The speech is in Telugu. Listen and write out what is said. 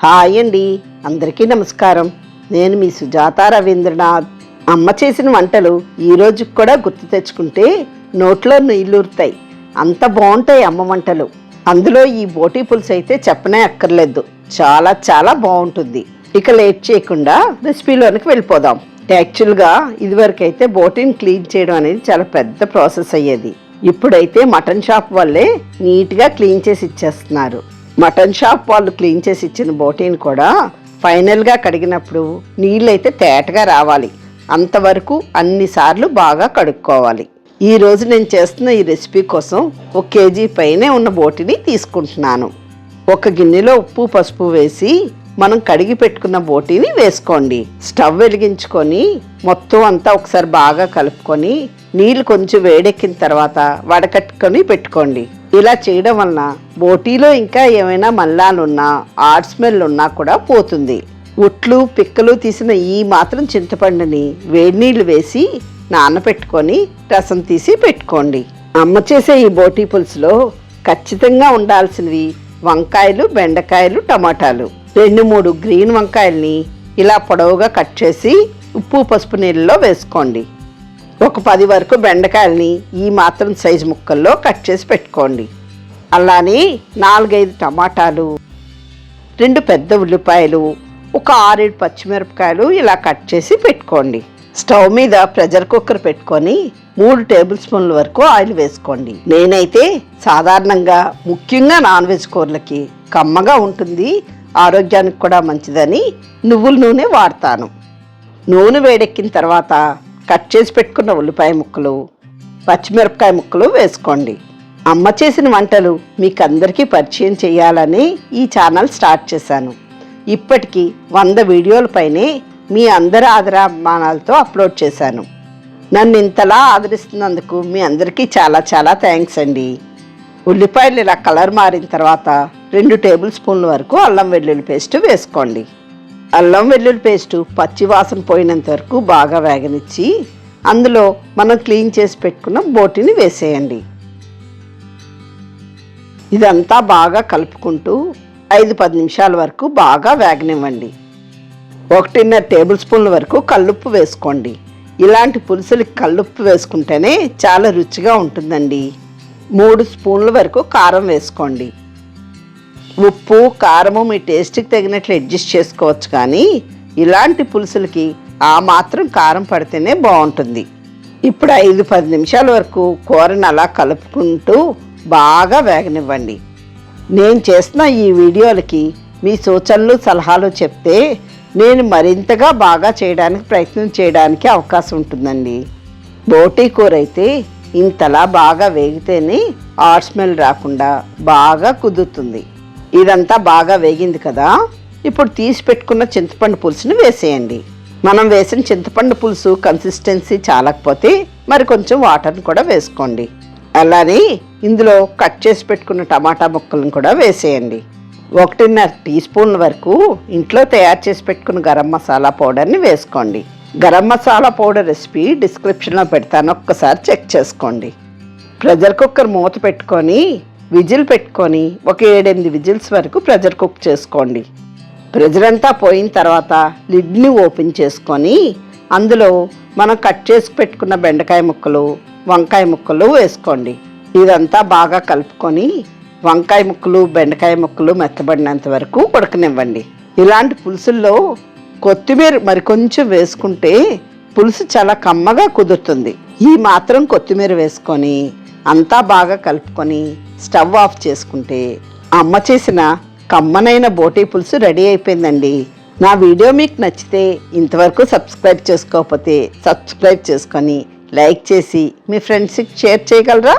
హాయ్ అండి, అందరికీ నమస్కారం. నేను మీ సుజాత రవీంద్రనాథ్. అమ్మ చేసిన వంటలు ఈ రోజుకి కూడా గుర్తు తెచ్చుకుంటే నోట్లో నీళ్ళూరుతాయి. అంత బాగుంటాయి అమ్మ వంటలు. అందులో ఈ బోటీ పులుసు అయితే చెప్పనే అక్కర్లేదు, చాలా చాలా బాగుంటుంది. ఇక లేట్ చేయకుండా రెసిపీలోనికి వెళ్ళిపోదాం. యాక్చువల్గా ఇదివరకైతే బోటీని క్లీన్ చేయడం అనేది చాలా పెద్ద ప్రాసెస్ అయ్యేది. ఇప్పుడైతే మటన్ షాప్ వాళ్ళే నీట్గా క్లీన్ చేసి ఇచ్చేస్తున్నారు. మటన్ షాప్ వాళ్ళు క్లీన్ చేసి ఇచ్చిన బోటీని కూడా ఫైనల్గా కడిగినప్పుడు నీళ్ళైతే తేటగా రావాలి. అంతవరకు అన్నిసార్లు బాగా కడుక్కోవాలి. ఈరోజు నేను చేస్తున్న ఈ రెసిపీ కోసం 1 కేజీ పైనే ఉన్న బోటీని తీసుకుంటున్నాను. ఒక గిన్నెలో ఉప్పు పసుపు వేసి మనం కడిగి పెట్టుకున్న బోటీని వేసుకోండి. స్టవ్ వెలిగించుకొని మొత్తం అంతా ఒకసారి బాగా కలుపుకొని నీళ్ళు కొంచెం వేడెక్కిన తర్వాత వడకట్టుకొని పెట్టుకోండి. ఇలా చేయడం వలన బోటీలో ఇంకా ఏమైనా మల్లాలున్నా ఆడ్ స్మెల్ ఉన్నా కూడా పోతుంది. ఉట్లు పిక్కలు తీసిన ఈ మాత్రం చింతపండుని వేడి నీళ్ళు వేసి నానబెట్టుకొని రసం తీసి పెట్టుకోండి. అమ్మ చేసే ఈ బోటీ పులుసులో ఖచ్చితంగా ఉండాల్సినవి వంకాయలు, బెండకాయలు, టమాటాలు. 2-3 గ్రీన్ వంకాయల్ని ఇలా పొడవుగా కట్ చేసి ఉప్పు పసుపు నీళ్ళలో వేసుకోండి. ఒక 10 వరకు బెండకాయల్ని ఈ మాత్రం సైజు ముక్కల్లో కట్ చేసి పెట్టుకోండి. అలానే 4-5 టమాటాలు, 2 పెద్ద ఉల్లిపాయలు, ఒక 6-7 పచ్చిమిరపకాయలు ఇలా కట్ చేసి పెట్టుకోండి. స్టవ్ మీద ప్రెషర్ కుక్కర్ పెట్టుకొని 3 టేబుల్ స్పూన్ల వరకు ఆయిల్ వేసుకోండి. నేనైతే సాధారణంగా ముఖ్యంగా నాన్ వెజ్ కూరలకి కమ్మగా ఉంటుంది, ఆరోగ్యానికి కూడా మంచిదని నువ్వుల నూనె వాడతాను. నూనె వేడెక్కిన తర్వాత కట్ చేసి పెట్టుకున్న ఉల్లిపాయ ముక్కలు, పచ్చిమిరపకాయ ముక్కలు వేసుకోండి. అమ్మ చేసిన వంటలు మీకు అందరికీ పరిచయం చేయాలని ఈ ఛానల్ స్టార్ట్ చేశాను. ఇప్పటికీ 100 వీడియోల పైనే మీ అందరి ఆదరాభిమానాలతో అప్లోడ్ చేశాను. నన్ను ఇంతలా ఆదరిస్తున్నందుకు మీ అందరికీ చాలా చాలా థ్యాంక్స్ అండి. ఉల్లిపాయలు ఇలా కలర్ మారిన తర్వాత 2 టేబుల్ స్పూన్ల వరకు అల్లం వెల్లుల్లి పేస్ట్ వేసుకోండి. అల్లం వెల్లుల్లి పేస్టు పచ్చి వాసన పోయినంత వరకు బాగా వేగనిచ్చి అందులో మనం క్లీన్ చేసి పెట్టుకున్న బోటీని వేసేయండి. ఇదంతా బాగా కలుపుకుంటూ 5-10 నిమిషాల వరకు బాగా వేగనివ్వండి. 1.5 టేబుల్ స్పూన్ల వరకు కల్లుప్పు వేసుకోండి. ఇలాంటి పులుసులకి కల్లుప్పు వేసుకుంటేనే చాలా రుచిగా ఉంటుందండి. 3 స్పూన్ల వరకు కారం వేసుకోండి. ఉప్పు కారము మీ టేస్ట్కి తగినట్లు అడ్జస్ట్ చేసుకోవచ్చు, కానీ ఇలాంటి పులుసులకి ఆ మాత్రం కారం పడితేనే బాగుంటుంది. ఇప్పుడు 5-10 నిమిషాల వరకు కూరని అలా కలుపుకుంటూ బాగా వేగనివ్వండి. నేను చేస్తున్న ఈ వీడియోలకి మీ సూచనలు సలహాలు చెప్తే నేను మరింతగా బాగా చేయడానికి ప్రయత్నం చేయడానికి అవకాశం ఉంటుందండి. బోటీ కూర అయితే ఇంతలా బాగా వేగితేనే ఆడ్ స్మెల్ రాకుండా బాగా కుదురుతుంది. ఇదంతా బాగా వేగింది కదా, ఇప్పుడు తీసి పెట్టుకున్న చింతపండు పులుసుని వేసేయండి. మనం వేసిన చింతపండు పులుసు కన్సిస్టెన్సీ చాలకపోతే మరి కొంచెం వాటర్ని కూడా వేసుకోండి. అలానే ఇందులో కట్ చేసి పెట్టుకున్న టమాటా ముక్కలను కూడా వేసేయండి. 1.5 టీ స్పూన్ల వరకు ఇంట్లో తయారు చేసి పెట్టుకున్న గరం మసాలా పౌడర్ని వేసుకోండి. గరం మసాలా పౌడర్ రెసిపీ డిస్క్రిప్షన్లో పెడతాను, ఒక్కసారి చెక్ చేసుకోండి. ప్రెషర్ కుక్కర్ మూత పెట్టుకొని విజిల్ పెట్టుకొని ఒక 7-8 విజిల్స్ వరకు ప్రెషర్ కుక్ చేసుకోండి. ప్రెషర్ అంతా పోయిన తర్వాత లిడ్ని ఓపెన్ చేసుకొని అందులో మనం కట్ చేసి పెట్టుకున్న బెండకాయ ముక్కలు, వంకాయ ముక్కలు వేసుకోండి. ఇదంతా బాగా కలుపుకొని వంకాయ ముక్కలు, బెండకాయ ముక్కలు మెత్తబడినంత వరకు ఉడకనివ్వండి. ఇలాంటి పులుసుల్లో కొత్తిమీర మరి కొంచెం వేసుకుంటే పులుసు చాలా కమ్మగా కుదురుతుంది. ఈ మాత్రం కొత్తిమీర వేసుకొని అంతా బాగా కలుపుకొని స్టవ్ ఆఫ్ చేసుకుంటే అమ్మ చేసిన కమ్మనైన బోటీ పులుసు రెడీ అయిపోయిందండి. నా వీడియో మీకు నచ్చితే ఇంతవరకు సబ్స్క్రైబ్ చేసుకోకపోతే సబ్స్క్రైబ్ చేసుకొని లైక్ చేసి మీ ఫ్రెండ్స్కి షేర్ చేయగలరా?